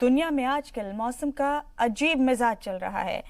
दुनिया में आजकल मौसम का अजीब मिजाज चल रहा है।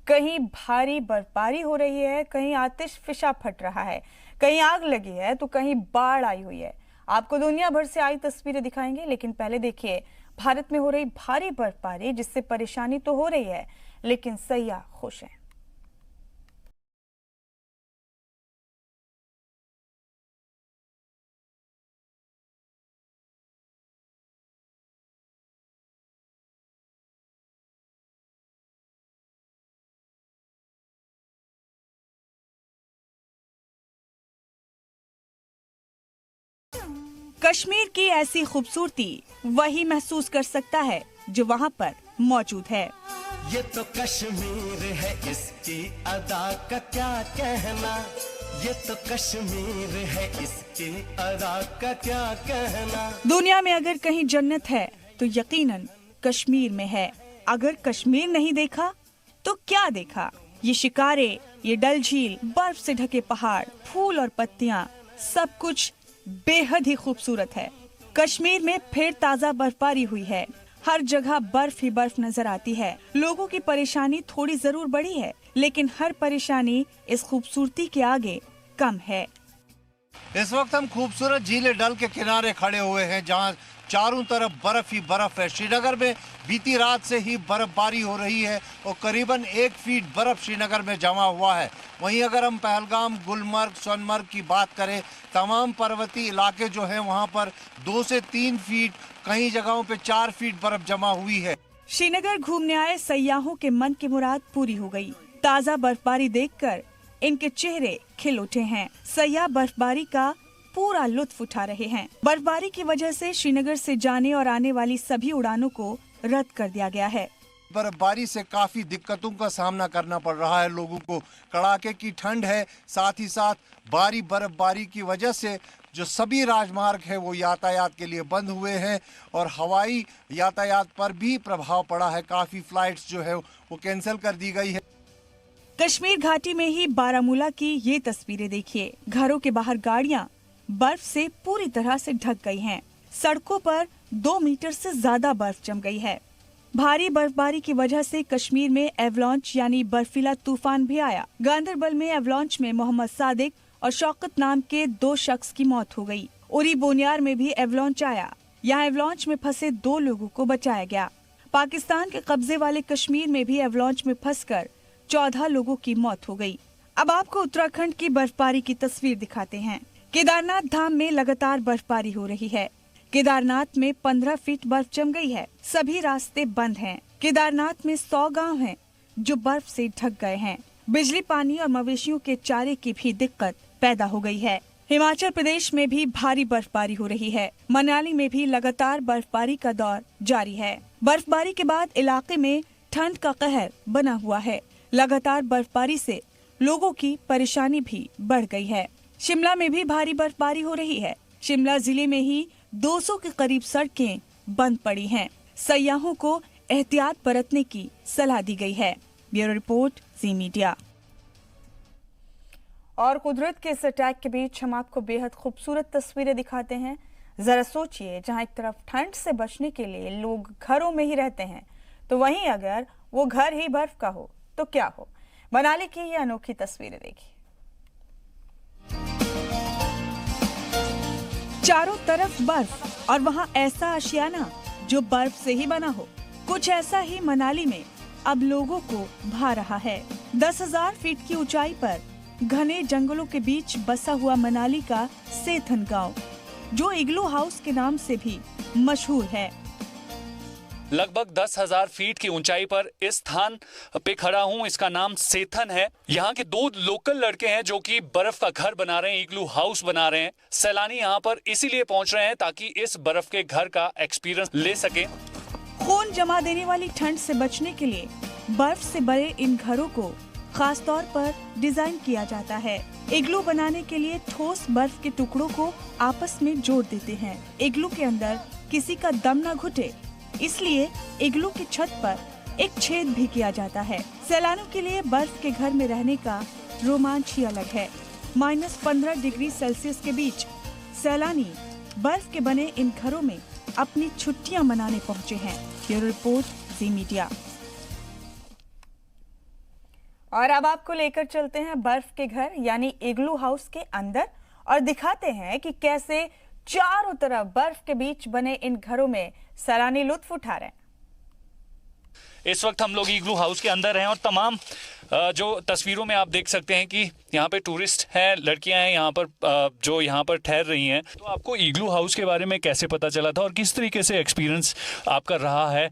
कहीं भारी बर्फबारी हो रही है, कहीं आतिश फिशा फट रहा है, कहीं आग लगी है तो कहीं बाढ़ आई हुई है। आपको दुनिया भर से आई तस्वीरें दिखाएंगे, लेकिन पहले देखिए भारत में हो रही भारी बर्फबारी, जिससे परेशानी तो हो रही है लेकिन सयाह खुश हैं। कश्मीर की ऐसी खूबसूरती वही महसूस कर सकता है जो वहाँ पर मौजूद है। ये तो कश्मीर है, इसकी अदा का क्या कहना। ये तो कश्मीर है, इसकी अदा का क्या कहना। दुनिया में अगर कहीं जन्नत है तो यकीनन कश्मीर में है। अगर कश्मीर नहीं देखा तो क्या देखा। ये शिकारे, ये डल झील, बर्फ से ढके पहाड़, फूल और पत्तियाँ, सब कुछ बेहद ही खूबसूरत है। कश्मीर में फिर ताज़ा बर्फबारी हुई है। हर जगह बर्फ ही बर्फ नजर आती है। लोगों की परेशानी थोड़ी जरूर बढ़ी है, लेकिन हर परेशानी इस खूबसूरती के आगे कम है। इस वक्त हम खूबसूरत झील डल के किनारे खड़े हुए हैं, जहां चारों तरफ बर्फ ही बर्फ है। श्रीनगर में बीती रात से ही बर्फबारी हो रही है और करीबन 1 फीट बर्फ श्रीनगर में जमा हुआ है। वहीं अगर हम पहलगाम, गुलमर्ग, सोनमर्ग की बात करें, तमाम पर्वतीय इलाके जो है वहां पर 2 से 3 फीट, कई जगहों पे 4 फीट बर्फ जमा हुई है। श्रीनगर घूमने आए सयाहों के मन की मुराद पूरी हो गई। ताज़ा बर्फबारी देखकर इनके चेहरे खिल उठे हैं। सयाह बर्फबारी का पूरा लुत्फ उठा रहे हैं। बर्फबारी की वजह से श्रीनगर से जाने और आने वाली सभी उड़ानों को रद्द कर दिया गया है। बर्फबारी से काफी दिक्कतों का सामना करना पड़ रहा है लोगों को। कड़ाके की ठंड है, साथ ही साथ भारी बर्फबारी की वजह से जो सभी राजमार्ग है वो यातायात के लिए बंद हुए हैं और हवाई यातायात पर भी प्रभाव पड़ा है। काफी फ्लाइट्स जो है वो कैंसिल कर दी गई है। कश्मीर घाटी में ही बारामूला की ये तस्वीरें देखिए। घरों के बाहर गाड़ियां बर्फ से पूरी तरह से ढक गई हैं। सड़कों पर 2 मीटर से ज्यादा बर्फ जम गई है। भारी बर्फबारी की वजह से कश्मीर में एवलांच यानी बर्फीला तूफान भी आया। गांदरबल में एवलांच में मोहम्मद सादिक और शौकत नाम के 2 शख्स की मौत हो गई। उरी बोनियार में भी एवलांच आया। यहाँ एवलांच में फंसे 2 लोगों को बचाया गया। पाकिस्तान के कब्जे वाले कश्मीर में भी एवलांच में फंसकर 14 लोगों की मौत हो गई। अब आपको उत्तराखंड की बर्फबारी की तस्वीर दिखाते हैं। केदारनाथ धाम में लगातार बर्फबारी हो रही है। केदारनाथ में 15 फीट बर्फ जम गई है। सभी रास्ते बंद हैं। केदारनाथ में 100 गांव हैं जो बर्फ से ढक गए हैं। बिजली, पानी और मवेशियों के चारे की भी दिक्कत पैदा हो गई है। हिमाचल प्रदेश में भी भारी बर्फबारी हो रही है। मनाली में भी लगातार बर्फबारी का दौर जारी है। बर्फबारी के बाद इलाके में ठंड का कहर बना हुआ है। लगातार बर्फबारी से लोगों की परेशानी भी बढ़ गई है। शिमला में भी भारी बर्फबारी हो रही है। शिमला जिले में ही 200 के करीब सड़कें बंद पड़ी हैं। सयाहों को एहतियात बरतने की सलाह दी गई है। ब्यूरो रिपोर्ट, जी मीडिया। और कुदरत के इस अटैक के बीच हम आपको बेहद खूबसूरत तस्वीरें दिखाते हैं। जरा सोचिए, जहां एक तरफ ठंड से बचने के लिए लोग घरों में ही रहते हैं, तो वहीं अगर वो घर ही बर्फ का हो तो क्या हो। मनाली की ये अनोखी तस्वीरें देखिए। चारों तरफ बर्फ और वहाँ ऐसा आशियाना जो बर्फ से ही बना हो। कुछ ऐसा ही मनाली में अब लोगों को भा रहा है। 10,000 फीट की ऊंचाई पर घने जंगलों के बीच बसा हुआ मनाली का सेथन गांव, जो इग्लू हाउस के नाम से भी मशहूर है। लगभग 10,000 फीट की ऊंचाई पर इस स्थान पे खड़ा हूँ। इसका नाम सेथन है। यहाँ के 2 लोकल लड़के हैं जो कि बर्फ का घर बना रहे हैं, इग्लू हाउस बना रहे हैं। सैलानी यहाँ पर इसीलिए पहुँच रहे हैं ताकि इस बर्फ के घर का एक्सपीरियंस ले सके। खून जमा देने वाली ठंड से बचने के लिए बर्फ से बने इन घरों को खास तौर पर डिजाइन किया जाता है। इग्लू बनाने के लिए ठोस बर्फ के टुकड़ों को आपस में जोड़ देते हैं। इग्लू के अंदर किसी का दम न घुटे, इसलिए इग्लू की छत पर एक छेद भी किया जाता है। सैलानियों के लिए बर्फ के घर में रहने का रोमांच ही अलग है। -15 डिग्री सेल्सियस के बीच सैलानी बर्फ के बने इन घरों में अपनी छुट्टियां मनाने पहुंचे हैं। ब्यूरो रिपोर्ट, जी मीडिया। और अब आपको लेकर चलते हैं बर्फ के घर यानी इग्लू हाउस के अंदर और दिखाते हैं कि कैसे चारों तरफ बर्फ के बीच बने इन घरों में सैलानी लुत्फ उठा रहे हैं। इस वक्त हम लोग इग्लू हाउस के अंदर हैं और तमाम जो तस्वीरों में आप देख सकते हैं कि यहाँ पे टूरिस्ट हैं, लड़कियां हैं यहाँ पर जो यहाँ पर ठहर रही हैं। तो आपको इग्लू हाउस के बारे में कैसे पता चला था और किस तरीके से एक्सपीरियंस आपका रहा है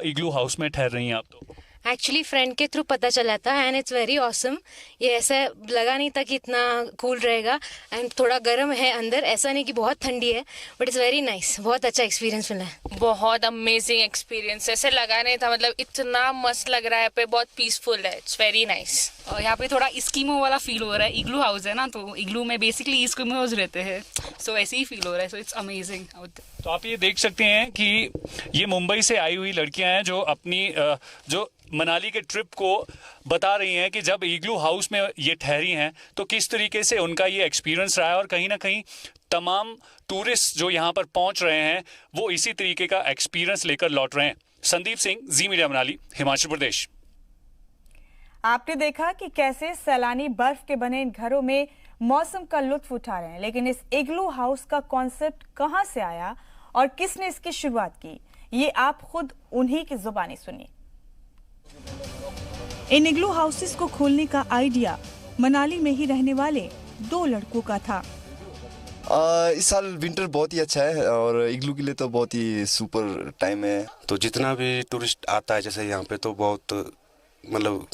इग्लू हाउस में ठहर रही हैं आप? तो एक्चुअली फ्रेंड के थ्रू पता चला था एंड इट्स वेरी ऑसम। ये ऐसा लगा नहीं था कि इतना कूल रहेगा एंड थोड़ा गर्म है अंदर, ऐसा नहीं कि बहुत ठंडी है, बट इट्स वेरी नाइस। बहुत अच्छा एक्सपीरियंस मिला है। बहुत अमेजिंग एक्सपीरियंस, ऐसे लगा नहीं था, मतलब इतना मस्त लग रहा है पे, बहुत पीसफुल है, इट्स वेरी नाइस। और यहाँ पे थोड़ा इस्कीमो वाला फील हो रहा है। इग्लू हाउस है ना, तो इग्लू में बेसिकली इस्कीमोज रहते हैं, सो ऐसे ही फील हो रहा है। So it's amazing. तो आप ये देख सकते हैं कि ये मुंबई से आई हुई लड़कियां हैं जो अपनी जो मनाली के ट्रिप को बता रही हैं कि जब इग्लू हाउस में ये ठहरी हैं तो किस तरीके से उनका ये एक्सपीरियंस रहा है। और कहीं ना कहीं तमाम टूरिस्ट जो यहाँ पर पहुँच रहे हैं वो इसी तरीके का एक्सपीरियंस लेकर लौट रहे हैं। संदीप सिंह, जी मीडिया मनाली, हिमाचल प्रदेश। आपने देखा कि कैसे सैलानी बर्फ के बने इन घरों में मौसम का लुत्फ उठा रहे हैं, लेकिन इस इग्लू हाउस का कॉन्सेप्ट कहां से आया और किसने इसकी शुरुआत की, ये आप खुद उन्हीं की जुबानी सुनिए। इन इग्लू हाउसेस को खोलने का आइडिया मनाली में ही रहने वाले 2 लड़कों का था। इस साल विंटर बहुत ही अच्छा है और इग्लू के लिए तो बहुत ही सुपर टाइम है। तो जितना भी टूरिस्ट आता है जैसे यहाँ पे तो बहुत मतलब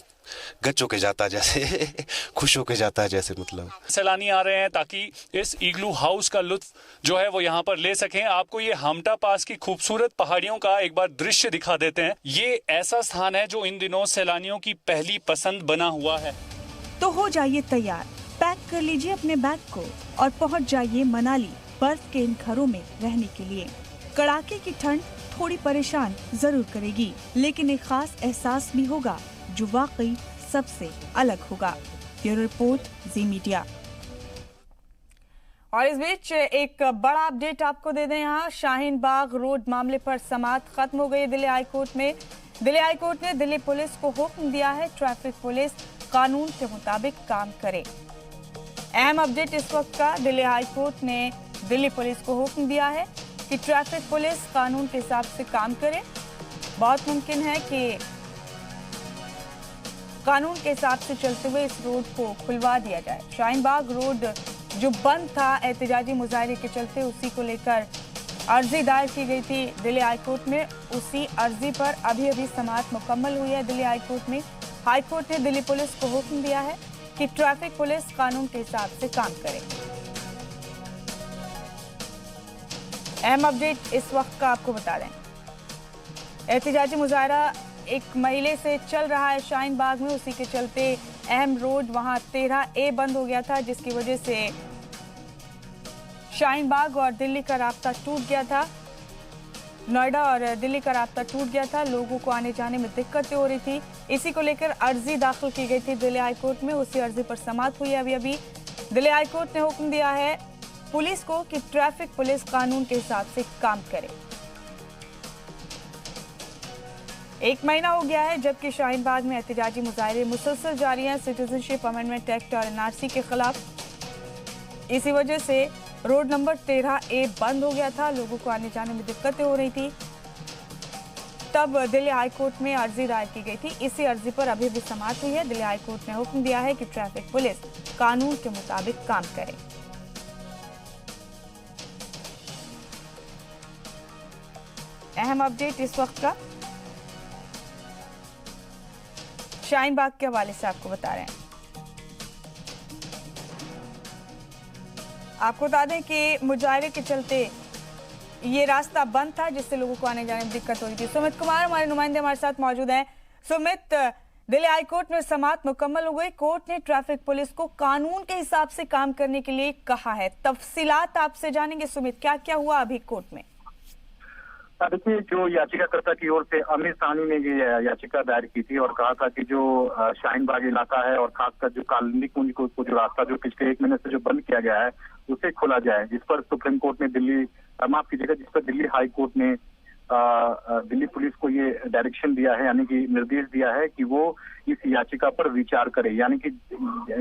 गच होके जाता है, जैसे खुश होके जाता है, जैसे मतलब सैलानी आ रहे हैं ताकि इस इग्लू हाउस का लुत्फ जो है वो यहाँ पर ले सकें। आपको ये हमटा पास की खूबसूरत पहाड़ियों का एक बार दृश्य दिखा देते हैं। ये ऐसा स्थान है जो इन दिनों सैलानियों की पहली पसंद बना हुआ है। तो हो जाइए तैयार, पैक कर लीजिए अपने बैग को और पहुंच जाइए मनाली बर्फ के इन घरों में रहने के लिए। कड़ाके की ठंड थोड़ी परेशान जरूर करेगी, लेकिन एक खास एहसास भी होगा जो वाकई सबसे अलग होगा। ब्यूरो रिपोर्ट, जी मीडिया। और इस बीच एक बड़ा अपडेट आपको दे दें। यहाँ शाहीन बाग रोड मामले पर समाअत खत्म हो गई दिल्ली हाई कोर्ट में। दिल्ली हाई कोर्ट ने दिल्ली पुलिस को हुक्म दिया है ट्रैफिक पुलिस कानून के मुताबिक काम करे। अहम अपडेट इस वक्त का, दिल्ली हाई कोर्ट ने दिल्ली पुलिस को हुक्म दिया है कि ट्रैफिक पुलिस कानून के हिसाब से काम करे। बहुत मुमकिन है कि कानून के हिसाब से चलते हुए इस रोड को खुलवा दिया जाए। शाहीन बाग रोड जो बंद था एहतजाजी मुजाहरे के चलते, उसी को लेकर अर्जी दायर की गई थी दिल्ली हाई कोर्ट में। उसी अर्जी पर अभी समाअत मुकम्मल हुई है दिल्ली हाई कोर्ट में। हाई कोर्ट ने दिल्ली पुलिस को हुक्म दिया है कि ट्रैफिक पुलिस कानून के हिसाब से काम करे। अहम अपडेट इस वक्त का आपको बता दें, एहतजाजी मुजाहरा एक महीने से चल रहा है शाहीन बाग में। उसी के चलते अहम रोड वहां 13A बंद हो गया था, जिसकी वजह से शाहीन बाग और दिल्ली का रास्ता टूट गया था। नोएडा और दिल्ली का रास्ता टूट गया था, लोगों को आने जाने में दिक्कतें हो रही थी। इसी को लेकर अर्जी दाखिल की गई थी दिल्ली हाई कोर्ट में। उसी अर्जी पर समाअत हुई है अभी। दिल्ली हाई कोर्ट ने हुक्म दिया है पुलिस को कि ट्रैफिक पुलिस कानून के हिसाब से काम करे। 1 महीना हो गया है जबकि शाहीन बाग में एहतजाजी मुजाहरे मुसलसल जारी हैं सिटीजनशिप अमेंडमेंट एक्ट और NRC के खिलाफ। इसी वजह से रोड नंबर 13A बंद हो गया था, लोगों को आने जाने में दिक्कतें हो रही थी। तब दिल्ली हाई कोर्ट में अर्जी दायर की गई थी। इसी अर्जी पर अभी समाअत हुई है। दिल्ली हाई कोर्ट ने हुक्म दिया है कि ट्रैफिक पुलिस कानून के मुताबिक काम करे। अहम अपडेट इस वक्त का शाहीन बाग के हवाले से आपको बता रहे हैं। आपको बता दें कि मुजाहरे के चलते ये रास्ता बंद था, जिससे लोगों को आने जाने में दिक्कत हो रही थी। सुमित कुमार हमारे नुमाइंदे हमारे साथ मौजूद हैं। सुमित, दिल्ली हाई कोर्ट में समाअत मुकम्मल हो गई। कोर्ट ने ट्रैफिक पुलिस को कानून के हिसाब से काम करने के लिए कहा है। तफसीलात आपसे जानेंगे। सुमित, क्या क्या हुआ अभी कोर्ट में? देखिए, जो याचिकाकर्ता की ओर से आमिर साहनी ने ये याचिका दायर की थी और कहा था कि जो शाहीन बाग इलाका है और खासकर जो कालिंदी कुंज को जो रास्ता जो पिछले 1 महीने से जो बंद किया गया है उसे खोला जाए, जिस पर सुप्रीम कोर्ट ने माफ कीजिएगा, जिस पर दिल्ली हाई कोर्ट ने दिल्ली पुलिस को ये डायरेक्शन दिया है, यानी कि निर्देश दिया है कि वो इस याचिका पर विचार करे। यानी कि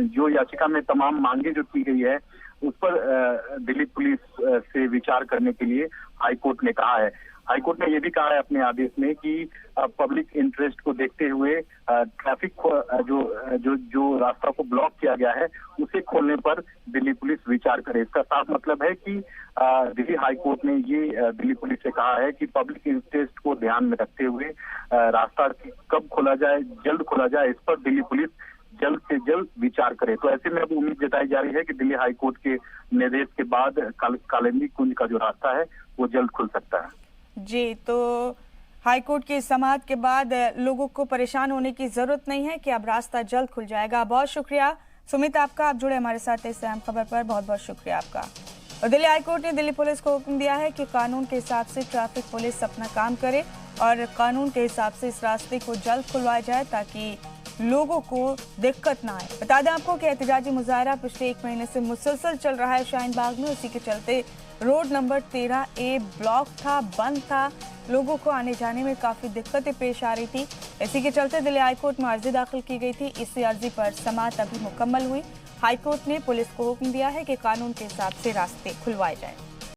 जो याचिका में तमाम मांगे जो की गई है उस पर दिल्ली पुलिस से विचार करने के लिए हाईकोर्ट ने कहा है। हाईकोर्ट ने यह भी कहा है अपने आदेश में कि पब्लिक इंटरेस्ट को देखते हुए ट्रैफिक जो रास्ता को ब्लॉक किया गया है उसे खोलने पर दिल्ली पुलिस विचार करे। इसका साफ मतलब है कि दिल्ली हाई कोर्ट ने ये दिल्ली पुलिस से कहा है कि पब्लिक इंटरेस्ट को ध्यान में रखते हुए रास्ता कब खोला जाए, जल्द खोला जाए, इस पर दिल्ली पुलिस जल्द से जल्द विचार करे। तो ऐसे में अब उम्मीद जताई जा रही है कि दिल्ली हाई कोर्ट के निर्देश के बाद कालिंदी कुंज का जो रास्ता है वो जल्द खुल सकता है। जी, तो हाईकोर्ट की समाअत के बाद लोगों को परेशान होने की जरूरत नहीं है कि अब रास्ता जल्द खुल जाएगा। बहुत शुक्रिया सुमित आपका, आप जुड़े हमारे साथ इस अहम खबर पर, बहुत बहुत शुक्रिया आपका। और दिल्ली हाईकोर्ट ने दिल्ली पुलिस को हुक्म दिया है कि कानून के हिसाब से ट्रैफिक पुलिस अपना काम करे और कानून के हिसाब से इस रास्ते को जल्द खुलवाया जाए ताकि लोगों को दिक्कत ना आए। बता दें आपको कि एहतजाजी मुजाहरा पिछले 1 महीने से मुसलसल चल रहा है शाहीन बाग में। उसी के चलते रोड नंबर 13A ब्लॉक था, बंद था, लोगों को आने जाने में काफी दिक्कतें पेश आ रही थी। इसी के चलते दिल्ली हाईकोर्ट में अर्जी दाखिल की गई थी। इसी अर्जी पर समाअत अभी मुकम्मल हुई। हाईकोर्ट ने पुलिस को हुक्म दिया है कि कानून के हिसाब से रास्ते खुलवाए जाएं।